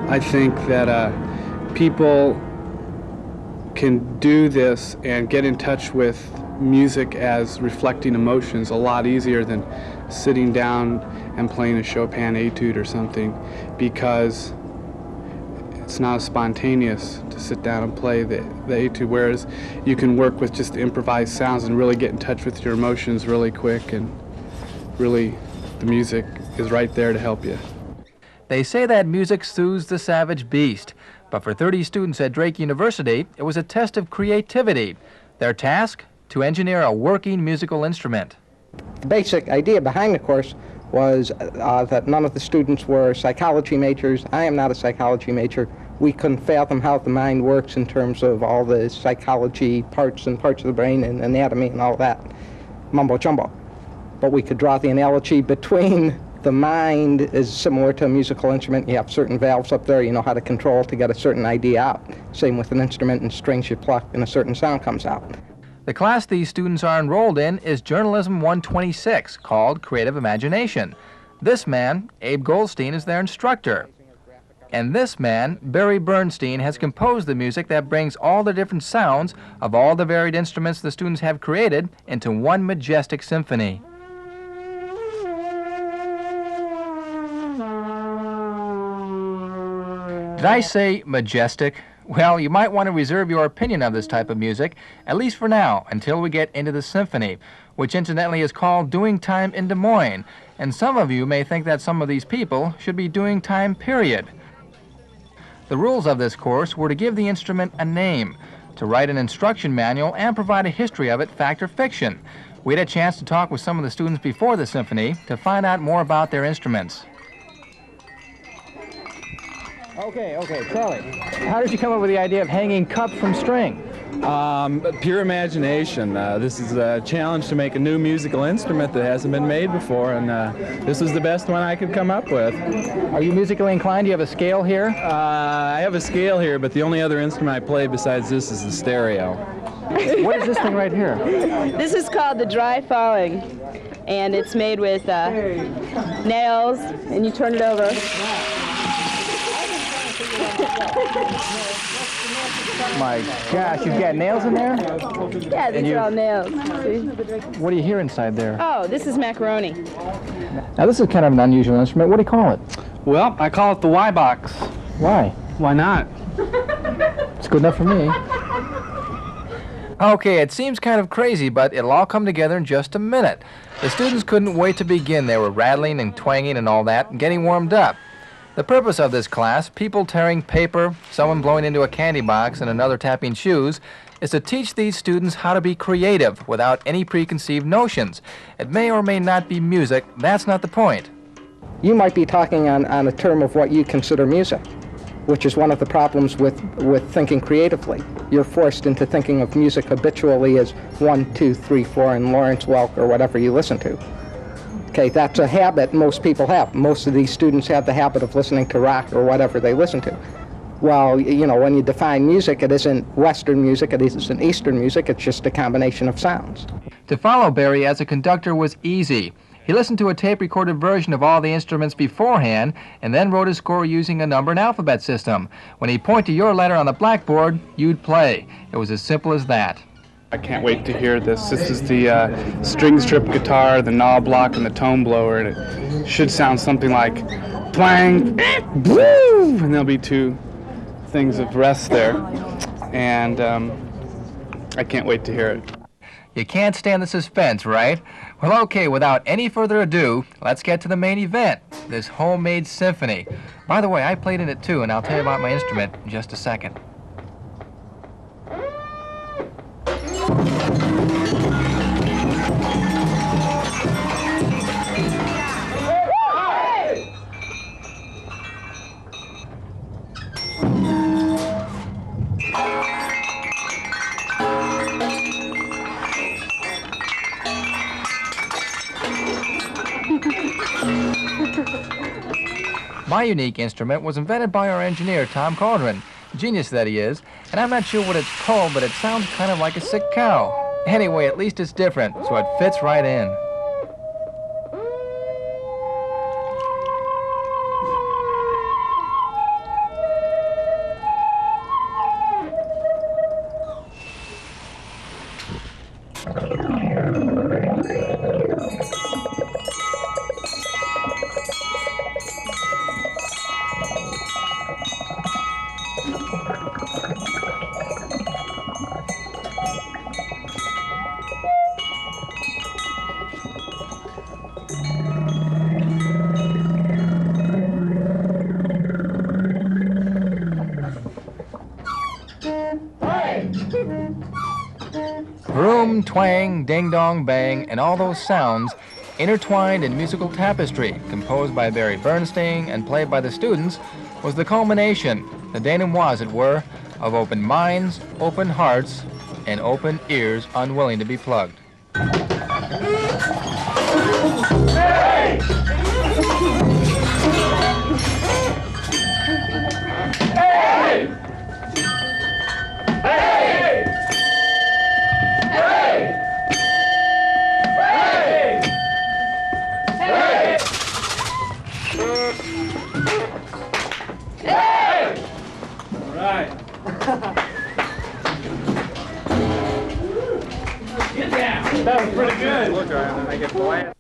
I think that people can do this and get in touch with music as reflecting emotions a lot easier than sitting down and playing a Chopin etude or something, because it's not as spontaneous to sit down and play the etude, whereas you can work with just improvised sounds and really get in touch with your emotions really quick, and really the music is right there to help you. They say that music soothes the savage beast, but for 30 students at Drake University, it was a test of creativity. Their task? To engineer a working musical instrument. The basic idea behind the course was that none of the students were psychology majors. I am not a psychology major. We couldn't fathom how the mind works in terms of all the psychology parts and parts of the brain and anatomy and all that mumbo jumbo. But we could draw the analogy between the mind is similar to a musical instrument. You have certain valves up there you know how to control to get a certain idea out. Same with an instrument, and strings you pluck and a certain sound comes out. The class these students are enrolled in is Journalism 126, called Creative Imagination. This man, Abe Goldstien, is their instructor. And this man, Barry Bernstein, has composed the music that brings all the different sounds of all the varied instruments the students have created into one majestic symphony. Did I say majestic? Well, you might want to reserve your opinion of this type of music, at least for now, until we get into the symphony, which incidentally is called Doing Time in Des Moines, and some of you may think that some of these people should be doing time, period. The rules of this course were to give the instrument a name, to write an instruction manual, and provide a history of it, fact or fiction. We had a chance to talk with some of the students before the symphony to find out more about their instruments. Okay, Charlie, how did you come up with the idea of hanging cups from string? Pure imagination. This is a challenge to make a new musical instrument that hasn't been made before, and this was the best one I could come up with. Are you musically inclined? Do you have a scale here? I have a scale here, but the only other instrument I play besides this is the stereo. What is this thing right here? This is called the dry falling, and it's made with nails, and you turn it over. My gosh, you've got nails in there? Yeah, these are all nails. See? What do you hear inside there? Oh, this is macaroni. Now this is kind of an unusual instrument. What do you call it? Well, I call it the Y box. Why? Why not? It's good enough for me. Okay, it seems kind of crazy, but it'll all come together in just a minute. The students couldn't wait to begin. They were rattling and twanging and all that, and getting warmed up. The purpose of this class, people tearing paper, someone blowing into a candy box, and another tapping shoes, is to teach these students how to be creative without any preconceived notions. It may or may not be music. That's not the point. You might be talking on a term of what you consider music, which is one of the problems with thinking creatively. You're forced into thinking of music habitually as 1, 2, 3, 4, and Lawrence Welk or whatever you listen to. Okay, that's a habit most people have. Most of these students have the habit of listening to rock or whatever they listen to. Well, you know, when you define music, it isn't Western music, it isn't Eastern music, it's just a combination of sounds. To follow Barry as a conductor was easy. He listened to a tape-recorded version of all the instruments beforehand and then wrote a score using a number and alphabet system. When he'd point to your letter on the blackboard, you'd play. It was as simple as that. I can't wait to hear this. This is the string strip guitar, the knob block, and the tone blower, and it should sound something like twang, woo, and there'll be two things of rest there, and I can't wait to hear it. You can't stand the suspense, right? Well, okay, without any further ado, let's get to the main event, this homemade symphony. By the way, I played in it too, and I'll tell you about my instrument in just a second. My unique instrument was invented by our engineer, Tom Cauldron, genius that he is, and I'm not sure what it's called, but it sounds kind of like a sick cow. Anyway, at least it's different, so it fits right in. Vroom, twang, ding-dong, bang, and all those sounds intertwined in musical tapestry composed by Barry Bernstein and played by the students was the culmination, the denouement, as it were, of open minds, open hearts, and open ears unwilling to be plugged. That was pretty good. Look, and then they get quiet.